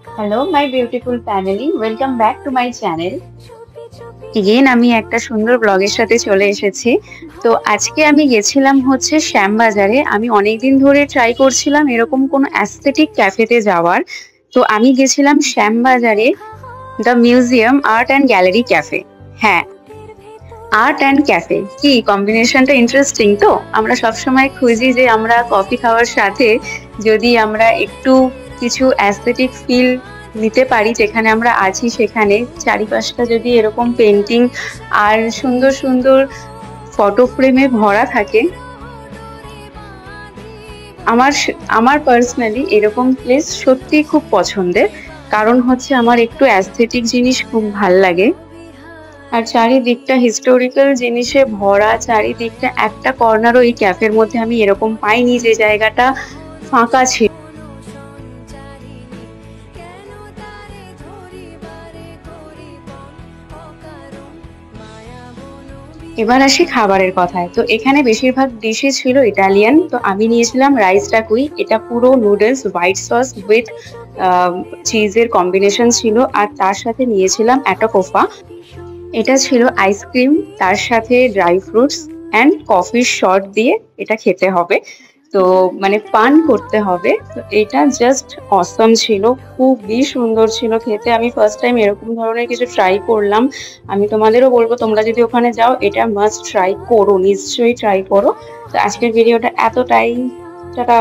Hello, my beautiful family. Welcome back to my channel. Again আমি একটা সুন্দর ব্লগের সাথে চলে এসেছি। তো আজকে আমি গেছিলাম হচ্ছে শ্যামবাজারে। আমি অনেকদিন ধরে ট্রাই করছিলাম এরকম কোনো অ্যাস্থেটিক ক্যাফেতে যাওয়ার। তো আমি গেছিলাম শ্যামবাজারে the museum art and gallery cafe. হ্যাঁ, আর্ট অ্যান্ড ক্যাফে কি কম্বিনেশনটা ইন্টারেস্টিং তো? আমরা সবসময় খুঁজি যে আমরা কফি খাওয়ার সাথে যদি আমরা একটু কিছু অ্যাস্থেটিক ফিল নিতে পারি, যেখানে আমরা আছি সেখানে চারিপাশটা যদি এরকম পেন্টিং আর সুন্দর সুন্দর ফটো ফ্রেমে ভরা থাকে। আমার আমার পার্সোনালি এরকম প্লেস সত্যি খুব পছন্দের, কারণ হচ্ছে আমার একটু অ্যাস্থেটিক জিনিস খুব ভাল লাগে। আর চারিদিকটা হিস্টোরিক্যাল জিনিসে ভরা, চারিদিকটা একটা কর্নারও এই ক্যাফের মধ্যে আমি এরকম পাইনি যে জায়গাটা ফাঁকা ছিল। এবার আসি খাবারের কথায়। তো এখানে বেশিরভাগ ডিশই ছিল ইটালিয়ান। তো আমি নিয়েছিলাম রাইস ডাকুই। এটা পুরো নুডলস হোয়াইট সস উইথ চিজের কম্বিনেশন ছিল, আর তার সাথে নিয়েছিলাম অ্যাটাকোফা। এটা ছিল আইসক্রিম, তার সাথে ড্রাই ফ্রুটস অ্যান্ড কফির শট দিয়ে এটা খেতে হবে। তো মানে পান করতে হবে। তো এটা জাস্ট অসম ছিল, খুবই সুন্দর ছিল খেতে। আমি ফার্স্ট টাইম এরকম ধরনের কিছু ট্রাই করলাম। আমি তোমাদেরও বলবো তোমরা যদি ওখানে যাও এটা মাস্ট ট্রাই করো, নিশ্চয়ই ট্রাই করো। তো আজকের ভিডিওটা এতটাই। টাটা।